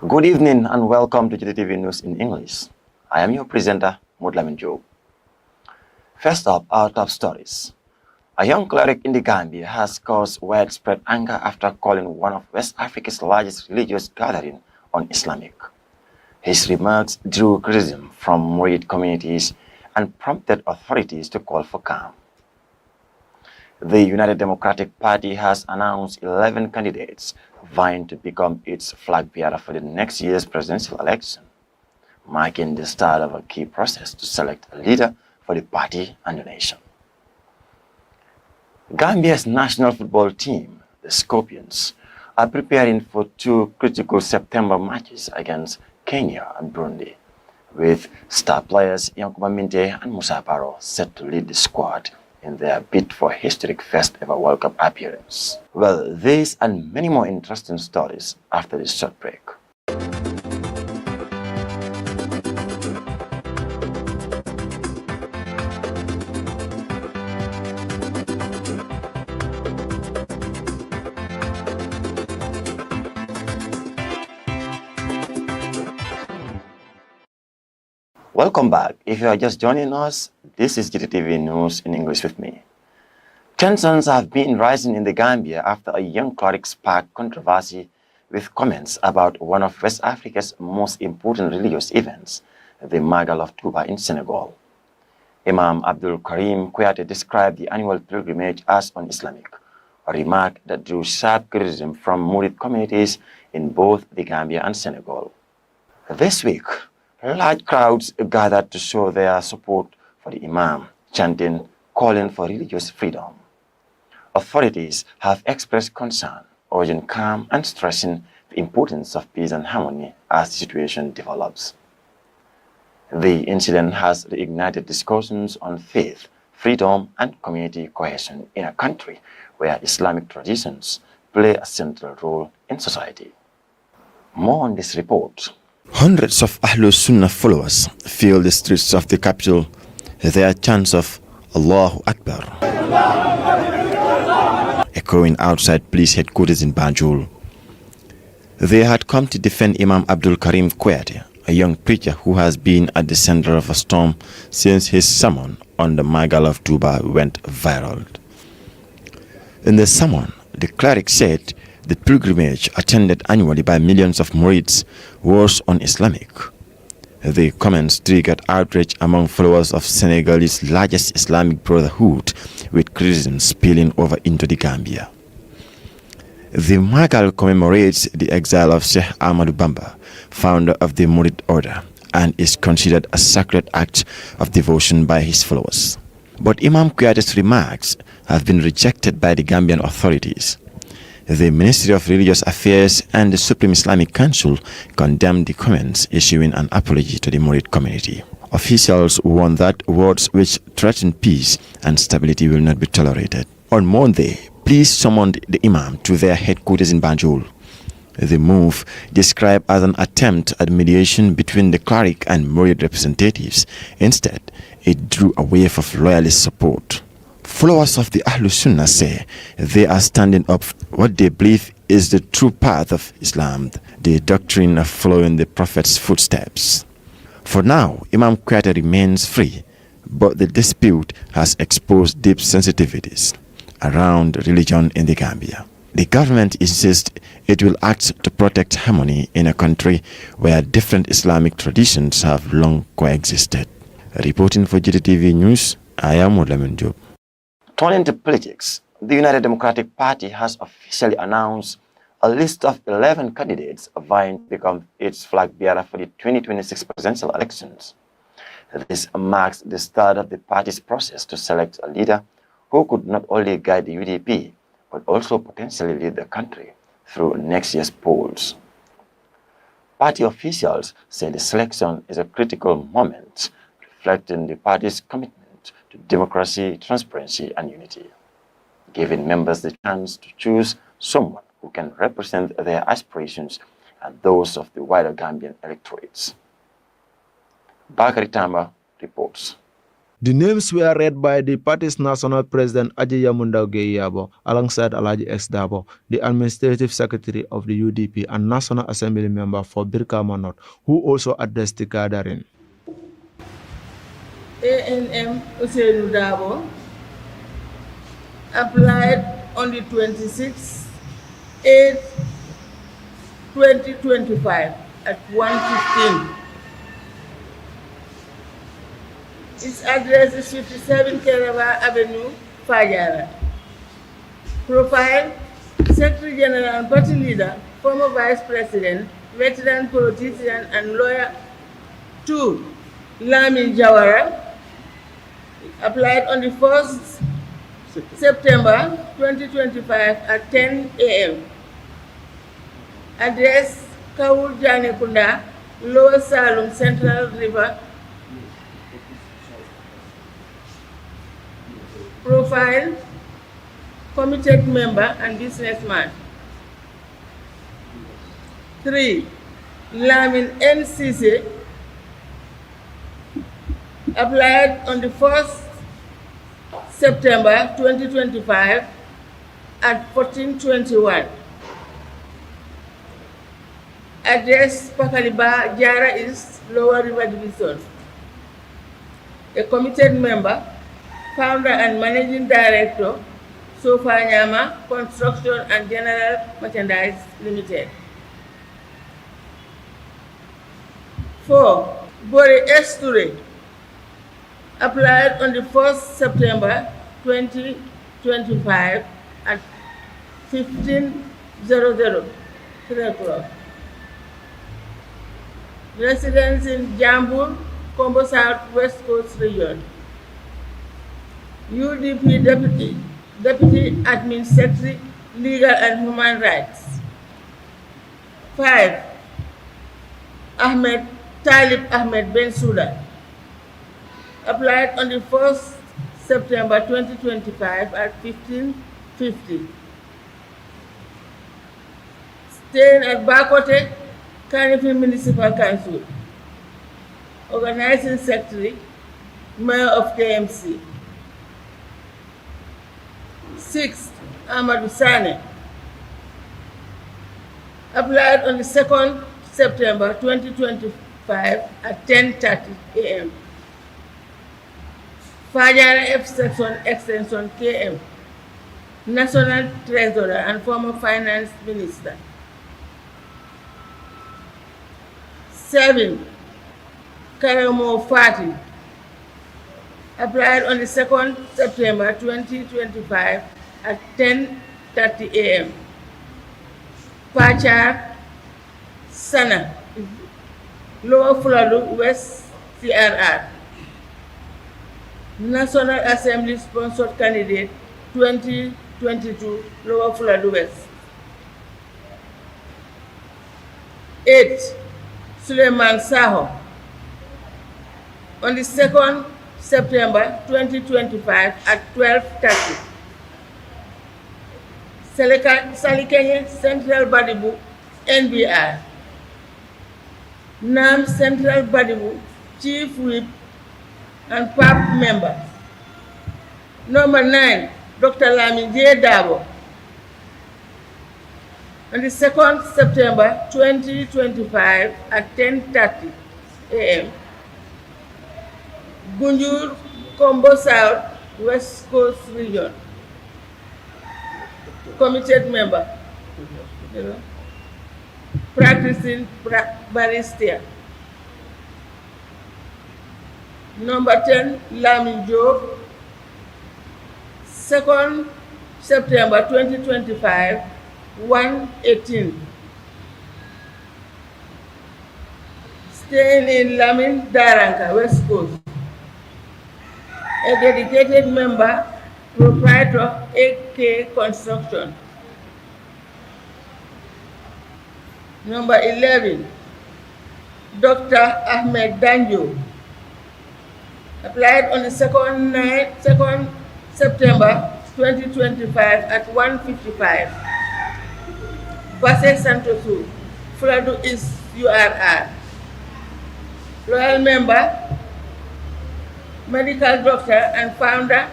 Good evening and welcome to Gttv News in English. I am your presenter, Mudlamin Joe. First up, our top stories. A young cleric in the Gambia has caused widespread anger after calling one of West Africa's largest religious gatherings un-Islamic. His remarks drew criticism from Murid communities and prompted authorities to call for calm. The United Democratic Party has announced 11 candidates vying to become its flag bearer for the next year's presidential election, marking the start of a key process to select a leader for the party and the nation. Gambia's national football team, the Scorpions, are preparing for two critical September matches against Kenya and Burundi, with star players Yankuba Minte and Musa Baro set to lead the squad in their bid for historic first ever World Cup appearance. Well, these and many more interesting stories after this short break. Welcome back. If you are just joining us, this is Gttv News in English with me. Tensions have been rising in the Gambia after a young cleric sparked controversy with comments about one of West Africa's most important religious events, the Magal of Touba in Senegal. Imam Abdul Karim Kouyaté described the annual pilgrimage as un-Islamic, a remark that drew sharp criticism from Murid communities in both the Gambia and Senegal. This week, large crowds gathered to show their support for the Imam, chanting, calling for religious freedom. Authorities have expressed concern, urging calm and stressing the importance of peace and harmony as the situation develops. The incident has reignited discussions on faith, freedom, and community cohesion in a country where Islamic traditions play a central role in society. More on this report. Hundreds of Ahlul Sunnah followers fill the streets of the capital, their chants of Allahu Akbar echoing outside police headquarters in Banjul. They had come to defend Imam Abdul Karim Kouyaté, a young preacher who has been at the center of a storm since his sermon on the Magal of Touba went viral. In the sermon, the cleric said the pilgrimage attended annually by millions of Murids was un-Islamic. The comments triggered outrage among followers of Senegal's largest Islamic Brotherhood, with criticism spilling over into the Gambia. The Magal commemorates the exile of Sheikh Ahmadou Bamba, founder of the Murid order, and is considered a sacred act of devotion by his followers. But Imam Kouyaté's remarks have been rejected by the Gambian authorities. The Ministry of Religious Affairs and the Supreme Islamic Council condemned the comments, issuing an apology to the Murid community. Officials warned that words which threaten peace and stability will not be tolerated. On Monday, police summoned the Imam to their headquarters in Banjul. The move, described as an attempt at mediation between the cleric and Murid representatives, instead, it drew a wave of loyalist support. Followers of the Ahlul Sunnah say they are standing up for what they believe is the true path of Islam, the doctrine of following the Prophet's footsteps. For now, Imam Kouyaté remains free, but the dispute has exposed deep sensitivities around religion in the Gambia. The government insists it will act to protect harmony in a country where different Islamic traditions have long coexisted. Reporting for Gttv News, I am Mudlamin Job. Turning to politics, the United Democratic Party has officially announced a list of 11 candidates vying to become its flag bearer for the 2026 presidential elections. This marks the start of the party's process to select a leader who could not only guide the UDP, but also potentially lead the country through next year's polls. Party officials say the selection is a critical moment, reflecting the party's commitment to democracy, transparency, and unity, giving members the chance to choose someone who can represent their aspirations and those of the wider Gambian electorates. Bakari Tamba reports. The names were read by the party's national president Aji Yamundao Yabo alongside Alaji X Dabo, the administrative secretary of the UDP and National Assembly member for Birkama North, who also addressed the gathering. ANM Usainu Dabo applied on the 26th 8 2025 at 1:15. Its address is 57 Kerava Avenue, Fajara. Profile: Secretary General and Party Leader, former Vice President, veteran politician and lawyer 2, Lamin Jawara, applied on the 1st September 2025 at 10 a.m. Address: Kawul Janekunda, Lower Salum Central River. Profile: committed member and businessman. 3. Lamin NCC, applied on the 1st September 2025 at 14:21. Address: Pakaliba, Jara East, Lower River Division. A committed member, founder and managing director, Sofanyama Construction and General Merchandise Limited. 4. Bori Esture, applied on the 1st September 2025 at 15:00, 3 o'clock. Residence in Jambul, Combo South West Coast Region. UDP Deputy Admin Secretary, Legal and Human Rights. 5. Talib Ahmed Bensouda, applied on the 1st September 2025 at 15:50. Staying at Bakote, Kanifi Municipal Council. Organizing Secretary, Mayor of KMC. 6. Amadou Sane, applied on the 2nd September 2025 at 10:30 a.m. Fajara F Section Extension KM, National Treasurer and former Finance Minister. 7. Karamo Fati, applied on the 2nd September 2025 at 10:30 a.m. Pachar Sana, Lower Fuladu West CRR. National Assembly sponsored candidate 2022 Lower Fuladu West. 8. Suleiman Saho, on the 2nd September 2025 at 12:30. Salikenye Central Badibu NBR. NAM Central Badibu Chief Whip and PAP member. Number 9, Dr. Lamin J. Dabo, on the 2nd September 2025 at 10:30 a.m. Gunjur, Combo South, West Coast Region. Committed member, practicing barrister. Number 10, Lamin Job, 2nd September 2025, 1:18. Staying in Lamin Daranka, West Coast. A dedicated member, proprietor, AK Construction. Number 11, Dr. Ahmed Danjo, applied on the 2nd September 2025 at 1:55. Basse Santosu, Fuladu East URR. Loyal member, medical doctor and founder,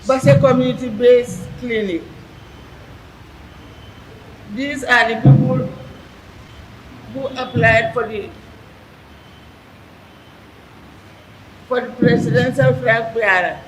Basse Community-Based Clinic. These are the people who applied for the presidential flag bearer.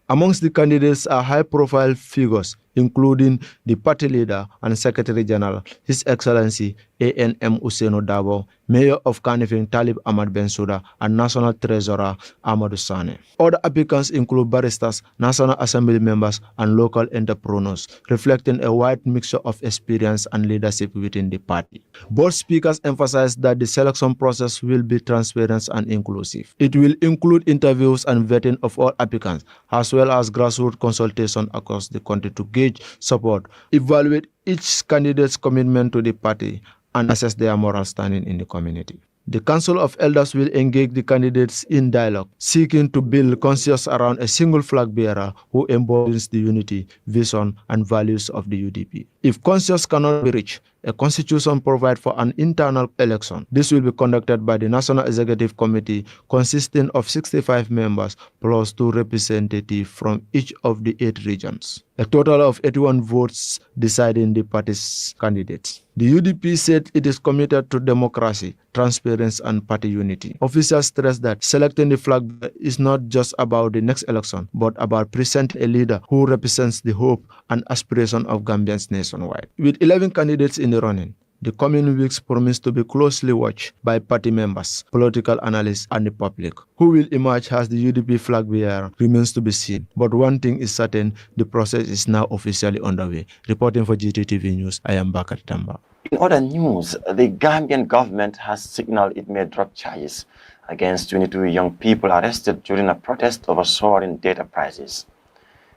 Amongst the candidates are high-profile figures, including the party leader and Secretary General, His Excellency A.N.M. Ousainou Darboe, Mayor of Kanifing Talib Ahmad Bensouda, and National Treasurer Amadou Sane. Other applicants include barristers, National Assembly members, and local entrepreneurs, reflecting a wide mixture of experience and leadership within the party. Both speakers emphasized that the selection process will be transparent and inclusive. It will include interviews and vetting of all applicants, as well as grassroots consultation across the country to gauge support, evaluate each candidate's commitment to the party, and assess their moral standing in the community. The Council of Elders will engage the candidates in dialogue, seeking to build consensus around a single flag bearer who embodies the unity, vision, and values of the UDP. If consensus cannot be reached, a constitution provides for an internal election. This will be conducted by the National Executive Committee, consisting of 65 members plus 2 representatives from each of the 8 regions. A total of 81 votes deciding the party's candidates. The UDP said it is committed to democracy, transparency, and party unity. Officials stress that selecting the flag is not just about the next election, but about presenting a leader who represents the hope and aspiration of Gambians nationwide. With 11 candidates in the running, the coming weeks promise to be closely watched by party members, political analysts, and the public. Who will emerge as the UDP flag bearer remains to be seen. But one thing is certain, the process is now officially underway. Reporting for Gttv News, I am Bakar Tamba. In other news, the Gambian government has signaled it may drop charges against 22 young people arrested during a protest over soaring data prices.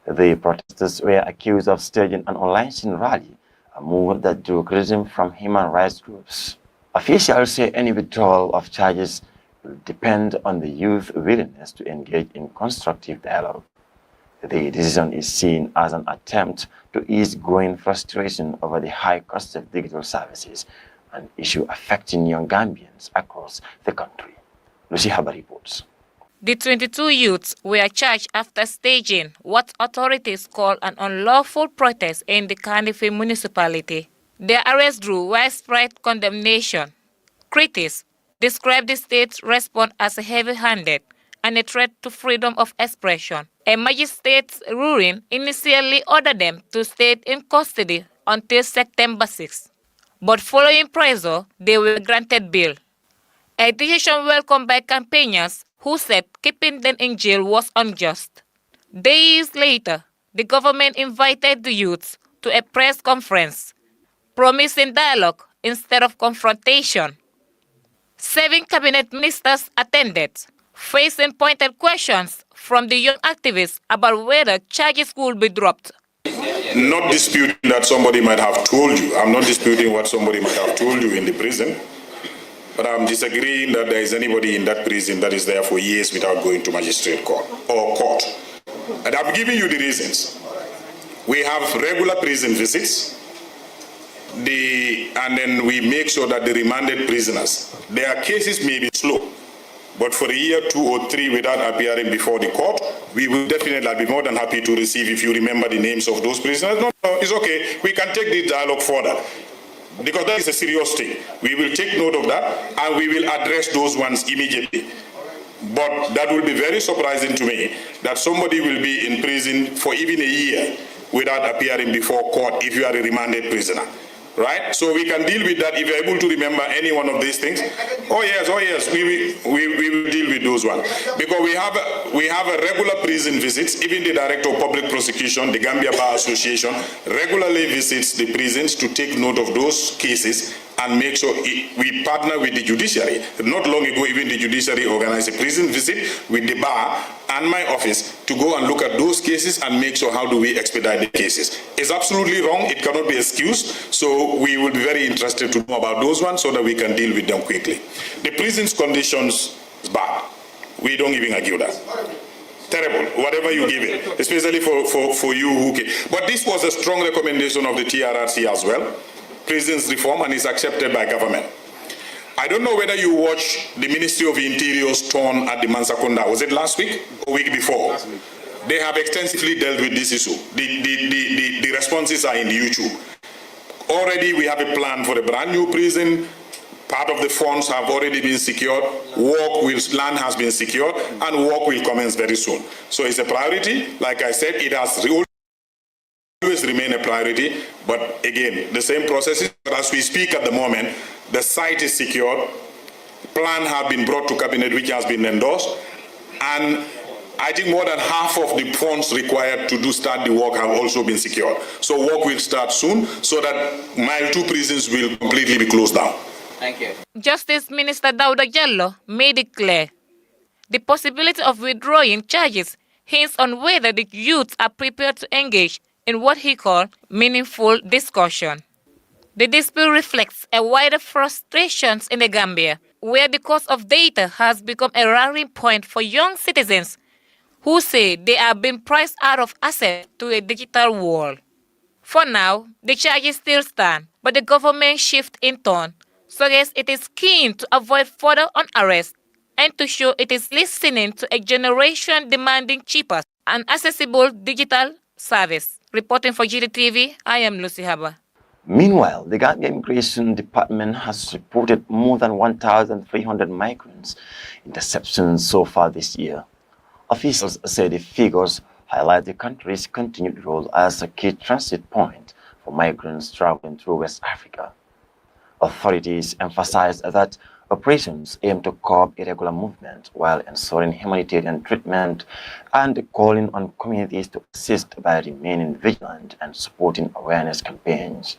The protesters were accused of staging an online rally, a move that drew criticism from human rights groups. Officials say any withdrawal of charges will depend on the youth's willingness to engage in constructive dialogue. The decision is seen as an attempt to ease growing frustration over the high cost of digital services, an issue affecting young Gambians across the country. Lucy Haba reports. The 22 youths were charged after staging what authorities call an unlawful protest in the Kanifing municipality. Their arrest drew widespread condemnation. Critics described the state's response as heavy-handed and a threat to freedom of expression. A magistrate's ruling initially ordered them to stay in custody until September 6. But following pressure, they were granted bail. A decision welcomed by campaigners who said keeping them in jail was unjust. Days later, the government invited the youths to a press conference, promising dialogue instead of confrontation. 7 cabinet ministers attended, facing pointed questions from the young activists about whether charges would be dropped. Not disputing that somebody might have told you. I'm not disputing what somebody might have told you in the prison. But I'm disagreeing that there is anybody in that prison that is there for years without going to magistrate court or court. And I'm giving you the reasons. We have regular prison visits, and then we make sure that the remanded prisoners, their cases may be slow, but for a year, 2 or 3 without appearing before the court, we will definitely be more than happy to receive if you remember the names of those prisoners. No, it's okay. We can take the dialogue further. Because that is a serious thing. We will take note of that and we will address those ones immediately. But that will be very surprising to me that somebody will be in prison for even a year without appearing before court if you are a remanded prisoner. Right? So we can deal with that if you're able to remember any one of these things. Oh yes, we will deal with those ones. Because we have a regular prison visits, even the Director of Public Prosecution, the Gambia Bar Association, regularly visits the prisons to take note of those cases and make sure we partner with the judiciary. Not long ago, even the judiciary organized a prison visit with the bar and my office to go and look at those cases and make sure how do we expedite the cases. It's absolutely wrong. It cannot be excused. So we will be very interested to know about those ones so that we can deal with them quickly. The prison's conditions is bad. We don't even argue that. Terrible, whatever you give it, especially for you who can. But this was a strong recommendation of the TRRC as well. Prisons reform, and is accepted by government. I don't know whether you watched the Ministry of Interior's turn at the Mansakunda. Was it last week or week before? Last week. They have extensively dealt with this issue. The responses are in YouTube. Already we have a plan for a brand new prison. Part of the funds have already been secured. Land has been secured, and work will commence very soon. So it's a priority. Like I said, it has always remained a priority. But again, the same processes. But as we speak at the moment, the site is secured. Plan have been brought to cabinet, which has been endorsed, and I think more than half of the funds required to start the work have also been secured. So work will start soon, so that Mile 2 prisons will completely be closed down. Thank you. Justice Minister Dauda Jallo made it clear the possibility of withdrawing charges hints on whether the youths are prepared to engage in what he called meaningful discussion. The dispute reflects a wider frustrations in the Gambia, where the cost of data has become a rallying point for young citizens who say they are being priced out of access to a digital world. For now, the charges still stand, but the government shift in tone suggests it is keen to avoid further unrest and to show it is listening to a generation demanding cheaper and accessible digital service. Reporting for Gttv, I am Lucy Haba. Meanwhile, the Gambia Immigration Department has reported more than 1,300 migrants interceptions so far this year. Officials say the figures highlight the country's continued role as a key transit point for migrants traveling through West Africa. Authorities emphasize that operations aim to curb irregular movement while ensuring humanitarian treatment and calling on communities to assist by remaining vigilant and supporting awareness campaigns.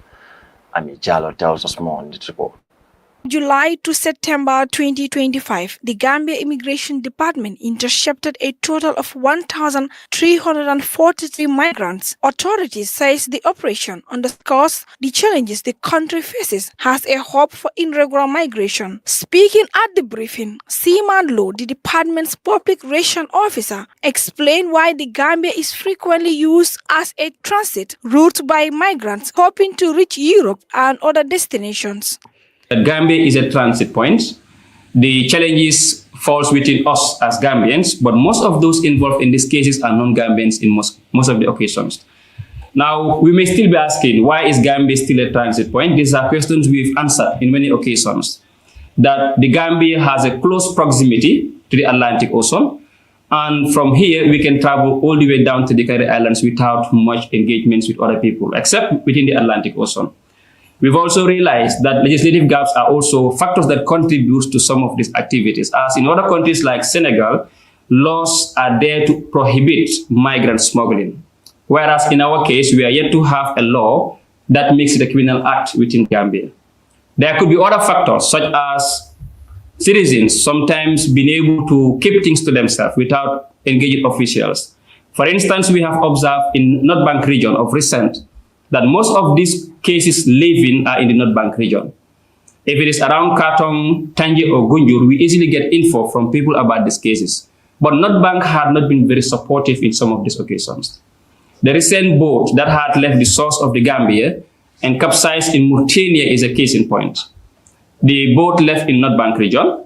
Ami Jallo tells us more on this report. July to September 2025, the Gambia Immigration Department intercepted a total of 1,343 migrants. Authorities say the operation underscores the challenges the country faces as a hub for irregular migration. Speaking at the briefing, Seaman Low, the department's public relations officer, explained why the Gambia is frequently used as a transit route by migrants hoping to reach Europe and other destinations. Gambia is a transit point. The challenges falls within us as Gambians, but most of those involved in these cases are non-Gambians in most of the occasions. Now, we may still be asking, why is Gambia still a transit point? These are questions we've answered in many occasions. That the Gambia has a close proximity to the Atlantic Ocean, and from here we can travel all the way down to the Canary Islands without much engagements with other people, except within the Atlantic Ocean. We've also realized that legislative gaps are also factors that contribute to some of these activities, as in other countries like Senegal, laws are there to prohibit migrant smuggling. Whereas in our case, we are yet to have a law that makes it a criminal act within Gambia. There could be other factors, such as citizens sometimes being able to keep things to themselves without engaging officials. For instance, we have observed in North Bank region of recent that most of these cases living are in the North Bank region. If it is around Katong, Tangi, or Gunjur, we easily get info from people about these cases. But North Bank had not been very supportive in some of these occasions. The recent boat that had left the source of the Gambia and capsized in Mauritania is a case in point. The boat left in North Bank region,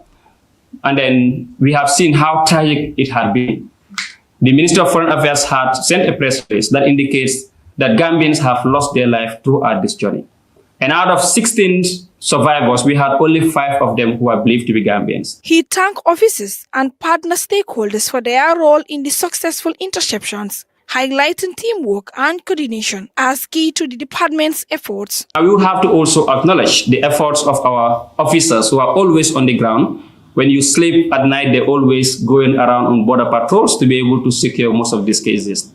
and then we have seen how tragic it had been. The Minister of Foreign Affairs had sent a press release that indicates that Gambians have lost their life throughout this journey. And out of 16 survivors, we had only 5 of them who are believed to be Gambians. He thanked officers and partner stakeholders for their role in the successful interceptions, highlighting teamwork and coordination as key to the department's efforts. We would have to also acknowledge the efforts of our officers who are always on the ground. When you sleep at night, they're always going around on border patrols to be able to secure most of these cases.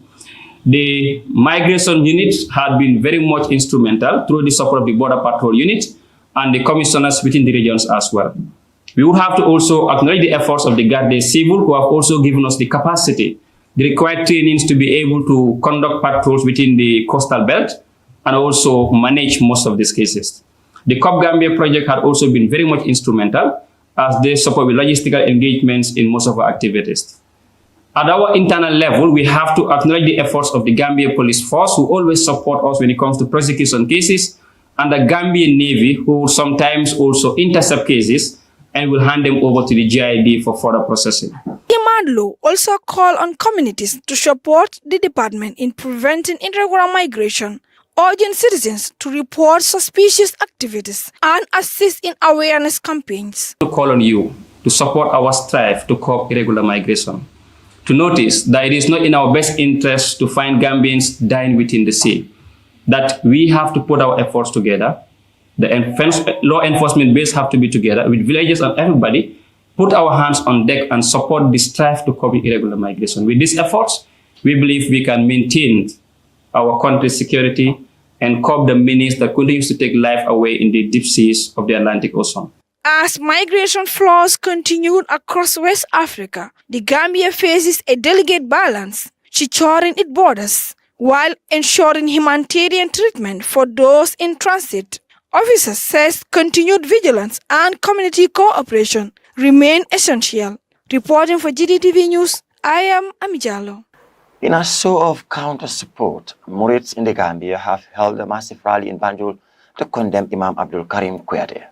The migration unit had been very much instrumental through the support of the border patrol unit and the commissioners within the regions as well. We would have to also acknowledge the efforts of the Garde Civil, who have also given us the capacity, the required trainings to be able to conduct patrols within the coastal belt and also manage most of these cases. The COP Gambia project had also been very much instrumental as they support with logistical engagements in most of our activities. At our internal level, we have to acknowledge the efforts of the Gambia Police Force, who always support us when it comes to prosecution cases and the Gambian Navy, who will sometimes also intercept cases and will hand them over to the GIB for further processing. Imadlo also called on communities to support the department in preventing irregular migration, urging citizens to report suspicious activities and assist in awareness campaigns. To call on you to support our strive to curb irregular migration, to notice that it is not in our best interest to find Gambians dying within the sea, that we have to put our efforts together. The law enforcement base have to be together with villages and everybody, put our hands on deck and support the strive to curb irregular migration. With these efforts, we believe we can maintain our country's security and curb the menace that continues to take life away in the deep seas of the Atlantic Ocean. As migration flows continued across West Africa, the Gambia faces a delicate balance, securing its borders while ensuring humanitarian treatment for those in transit. Officers says continued vigilance and community cooperation remain essential. Reporting for Gttv News, I am Amijalo. In a show of counter-support, Murids in the Gambia have held a massive rally in Banjul to condemn Imam Abdul Karim Kwete.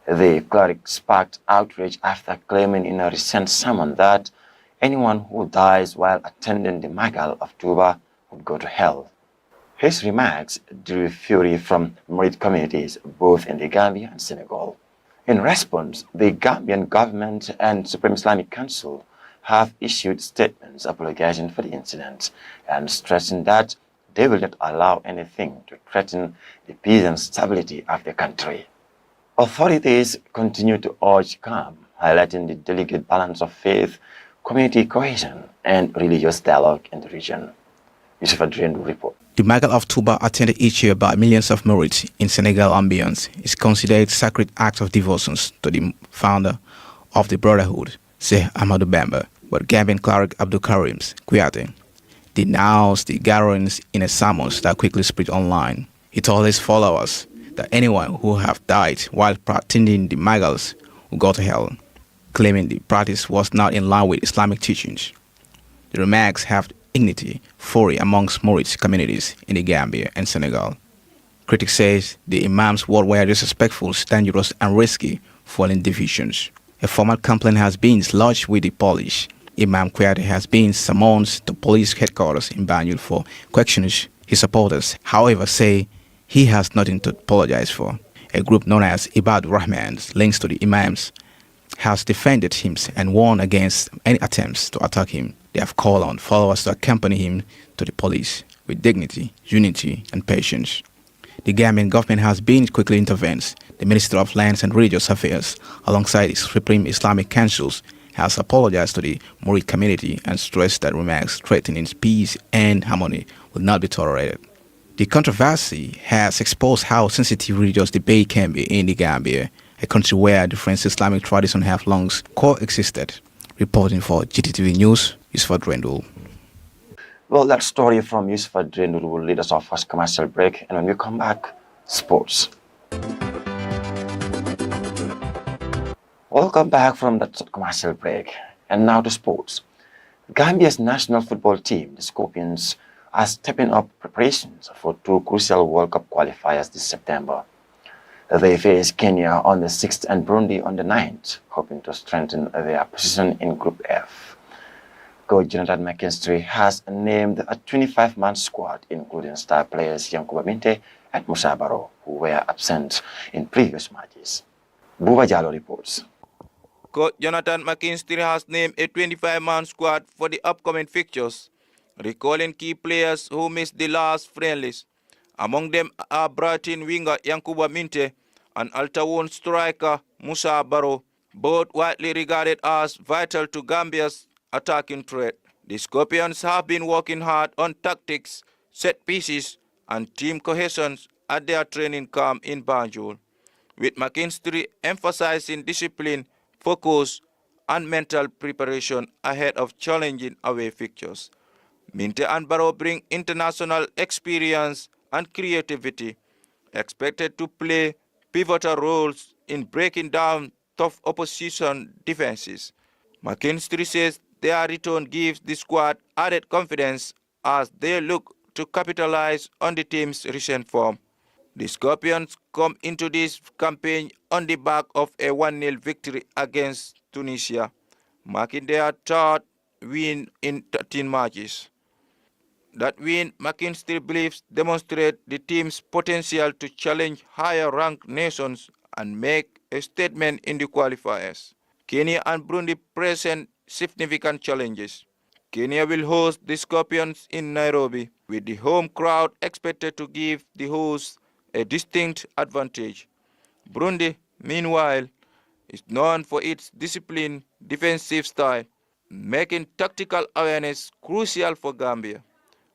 The cleric sparked outrage after claiming in a recent sermon that anyone who dies while attending the Magal of Tuba would go to hell. His remarks drew fury from Murid communities both in the Gambia and Senegal. In response, the Gambian government and Supreme Islamic Council have issued statements apologizing for the incident and stressing that they will not allow anything to threaten the peace and stability of the country. Authorities continue to urge calm, highlighting the delicate balance of faith, community cohesion, and religious dialogue in the region. Yusuf Adrian report. The Magal of Tuba, attended each year by millions of Murids in Senegal and beyond, is considered a sacred act of devotion to the founder of the Brotherhood, Sheikh Ahmadou Bamba. But Gambian cleric Abdul Karim Kwete denounced the gatherings in a sermon that quickly spread online. He told his followers that anyone who have died while attending the Magals will go to hell, claiming the practice was not in line with Islamic teachings. The remarks have dignity fury amongst Murid communities in the Gambia and Senegal. Critics say the imam's words were disrespectful, dangerous, and risky, fueling divisions. A formal complaint has been lodged with the police. Imam Kwete has been summoned to police headquarters in Banjul for questioning his supporters. However, say he has nothing to apologize for. A group known as Ibad Rahman's links to the imams has defended him and warned against any attempts to attack him. They have called on followers to accompany him to the police with dignity, unity, and patience. The Gambian government has been quickly intervened. The Minister of Lands and Religious Affairs, alongside its Supreme Islamic Councils, has apologized to the Murid community and stressed that remarks threatening peace and harmony will not be tolerated. The controversy has exposed how sensitive religious debate can be in the Gambia, a country where different Islamic traditions have long coexisted. Reporting for Gttv News, Yusuf Drendul. Well, that story from Yusuf Drendul will lead us off first commercial break, and when we come back, sports. Welcome back from that commercial break, and now to sports. Gambia's national football team, the Scorpions, are stepping up preparations for two crucial World Cup qualifiers this September. They face Kenya on the 6th and Burundi on the 9th, hoping to strengthen their position in Group F. Coach Jonathan McKinstry has named a 25-man squad, including star players Yankuba Minte and Musa Barrow, who were absent in previous matches. Buba Jallo reports. Coach Jonathan McKinstry has named a 25-man squad for the upcoming fixtures, recalling key players who missed the last friendlies. Among them are Brighton winger Yankuba Minte and Altawon striker Musa Barrow, both widely regarded as vital to Gambia's attacking threat. The Scorpions have been working hard on tactics, set pieces, and team cohesion at their training camp in Banjul, with McKinstry emphasizing discipline, focus, and mental preparation ahead of challenging away fixtures. Minte and Barrow bring international experience and creativity, expected to play pivotal roles in breaking down tough opposition defenses. McKinstry says their return gives the squad added confidence as they look to capitalize on the team's recent form. The Scorpions come into this campaign on the back of a 1-0 victory against Tunisia, marking their third win in 13 matches. That win, McKinstry believes, demonstrates the team's potential to challenge higher-ranked nations and make a statement in the qualifiers. Kenya and Burundi present significant challenges. Kenya will host the Scorpions in Nairobi, with the home crowd expected to give the hosts a distinct advantage. Burundi, meanwhile, is known for its disciplined defensive style, making tactical awareness crucial for Gambia.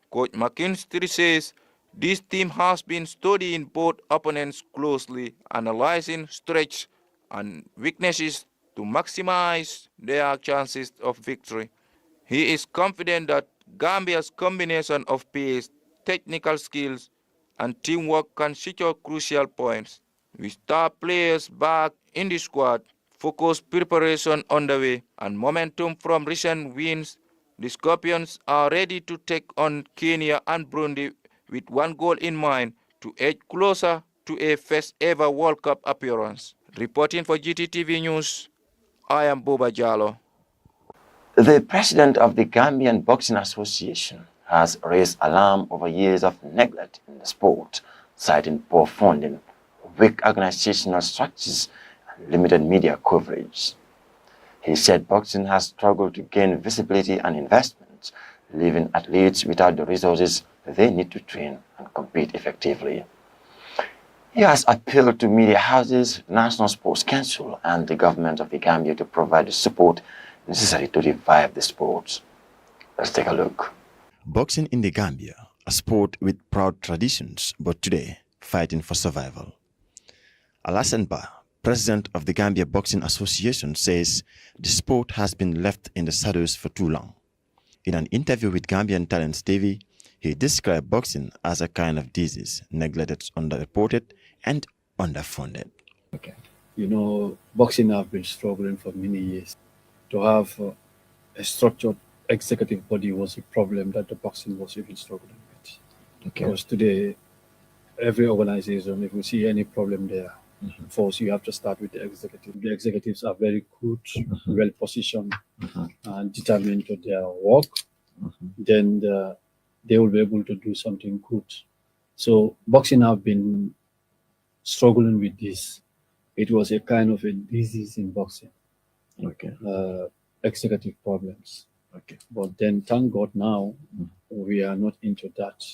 Coach McKinstry says this team has been studying both opponents closely, analyzing strengths and weaknesses to maximize their chances of victory. He is confident that Gambia's combination of pace, technical skills, and teamwork can secure crucial points. With star players back in the squad, focused preparation underway, and momentum from recent wins, the Scorpions are ready to take on Kenya and Burundi with one goal in mind: to edge closer to a first-ever World Cup appearance. Reporting for Gttv News, I am Boba Jallo. The president of the Gambian Boxing Association has raised alarm over years of neglect in the sport, citing poor funding, weak organizational structures, and limited media coverage. He said boxing has struggled to gain visibility and investment, leaving athletes without the resources they need to train and compete effectively. He has appealed to media houses, National Sports Council, and the government of the Gambia to provide the support necessary to revive the sport. Let's take a look. Boxing in the Gambia, a sport with proud traditions, but today fighting for survival. Alassane Ba, president of the Gambia Boxing Association, says the sport has been left in the shadows for too long. In an interview with Gambian Talents TV, he described boxing as a kind of disease, neglected, underreported, and underfunded. Okay. You know, boxing have been struggling for many years. To have a structured executive body was a problem that the boxing was even struggling with. Okay. Because today, every organization, if you see any problem there, first you have to start with the executive. The executives are very good, well positioned, and determined to their work. Then they will be able to do something good. So boxing have been struggling with this. It was a kind of a disease in boxing. Okay. Executive problems. Okay. But then, thank God, now we are not into that.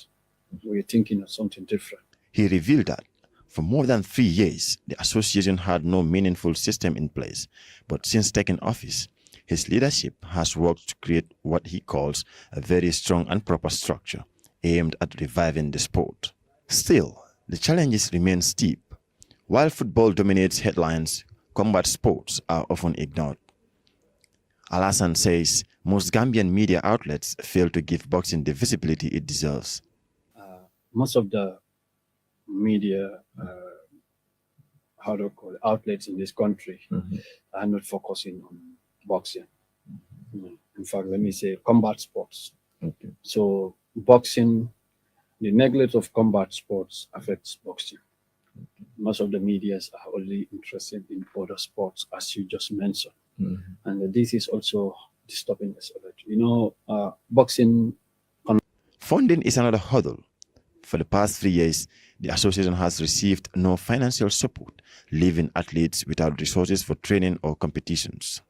We're thinking of something different. He revealed that for more than 3 years, the association had no meaningful system in place. But since taking office, his leadership has worked to create what he calls a very strong and proper structure aimed at reviving the sport. Still, the challenges remain steep. While football dominates headlines, combat sports are often ignored. Alassane says most Gambian media outlets fail to give boxing the visibility it deserves. Most of the media, outlets in this country are not focusing on boxing. In fact, let me say combat sports. Okay. So boxing, the neglect of combat sports affects boxing. Most of the medias are only interested in other sports, as you just mentioned. And this is also disturbing us a lot. You know, boxing... Funding is another hurdle. For the past 3 years, the association has received no financial support, leaving athletes without resources for training or competitions.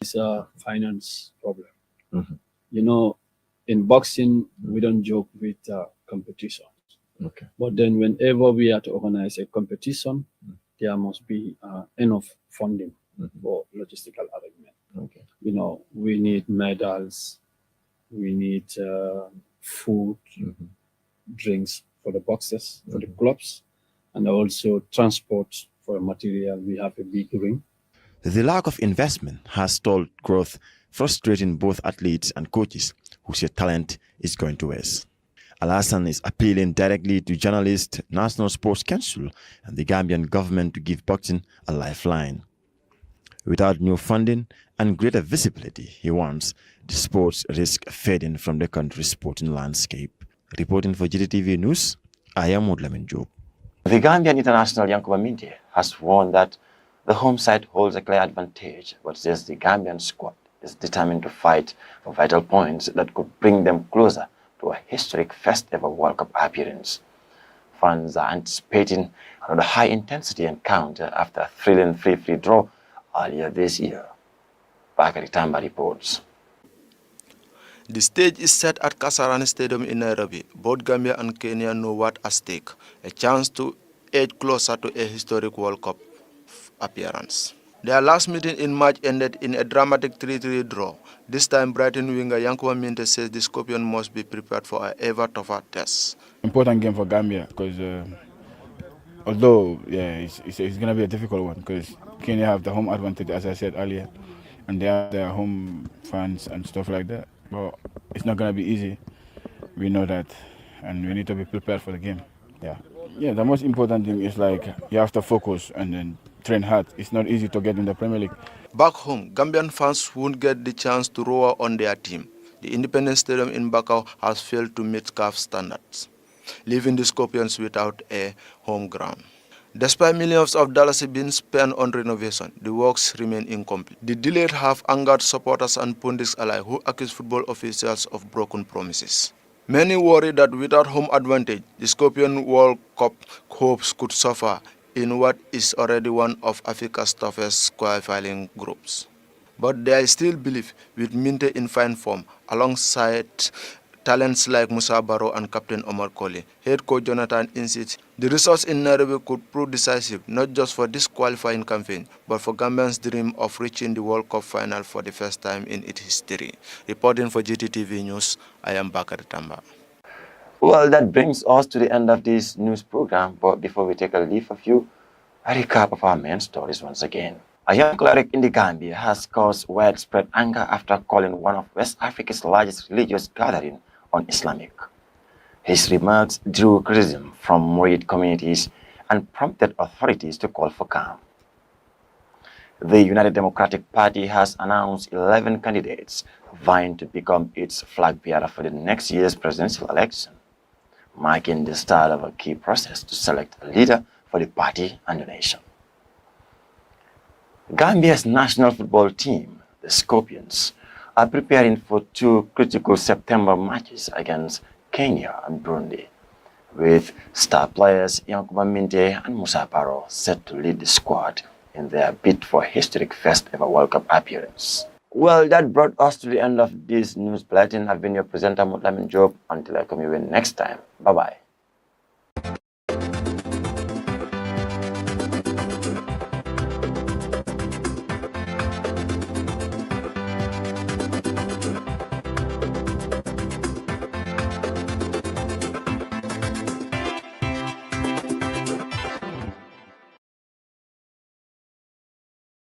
It's a finance problem. You know, in boxing, we don't joke with competition. Okay. But then whenever we are to organize a competition, there must be enough funding for logistical arrangement. Okay. You know, we need medals, we need food, drinks for the boxers, for the clubs, and also transport for material. We have a big ring. The lack of investment has stalled growth, frustrating both athletes and coaches who say talent is going to waste. Alassane is appealing directly to journalists, National Sports Council, and the Gambian government to give boxing a lifeline. Without new funding and greater visibility, he warns the sports risk fading from the country's sporting landscape. Reporting for Gttv News, I am Lamin Job. The Gambian international Yankuba Minte has warned that the home side holds a clear advantage, but says the Gambian squad is determined to fight for vital points that could bring them closer to a historic first-ever World Cup appearance. Fans are anticipating another high-intensity encounter after a thrilling 3-3 draw earlier this year. Bakari Tamba reports. The stage is set at Kasarani Stadium in Nairobi. Both Gambia and Kenya know what's at stake, a chance to edge closer to a historic World Cup appearance. Their last meeting in March ended in a dramatic 3-3 draw. This time, Brighton winger Yankuba Minte says the Scorpion must be prepared for an ever tougher test. Important game for Gambia because although it's going to be a difficult one because Kenya have the home advantage, as I said earlier, and they have their home fans and stuff like that. But it's not going to be easy. We know that, and we need to be prepared for the game. Yeah. The most important thing is like you have to focus and then train hard. It's not easy to get in the Premier League. Back home, Gambian fans won't get the chance to roar on their team. The Independence Stadium in Bakau has failed to meet CAF standards, leaving the Scorpions without a home ground. Despite millions of dollars being spent on renovation, the works remain incomplete. The delayed have angered supporters and pundits alike who accuse football officials of broken promises. Many worry that without home advantage, the Scorpion World Cup hopes could suffer in what is already one of Africa's toughest qualifying groups. But there is still belief with Minte in fine form, alongside talents like Musa Barrow and Captain Omar Colley. Head coach Jonathan insists the results in Nairobi could prove decisive, not just for this qualifying campaign, but for Gambia's dream of reaching the World Cup final for the first time in its history. Reporting for Gttv News, I am Bakari Tamba. Well, that brings us to the end of this news program, but before we take a leave of you, a recap of our main stories once again. A young cleric in the Gambia has caused widespread anger after calling one of West Africa's largest religious gatherings un-Islamic. His remarks drew criticism from Murid communities and prompted authorities to call for calm. The United Democratic Party has announced 11 candidates vying to become its flag bearer for the next year's presidential election, marking the start of a key process to select a leader for the party and the nation. Gambia's national football team, the Scorpions, are preparing for two critical September matches against Kenya and Burundi, with star players Yankuba Minte and Musa Barrow set to lead the squad in their bid for a historic first-ever World Cup appearance. Well, that brought us to the end of this news bulletin. I've been your presenter, Mutlamin Job. Until I come your way next time. Bye-bye.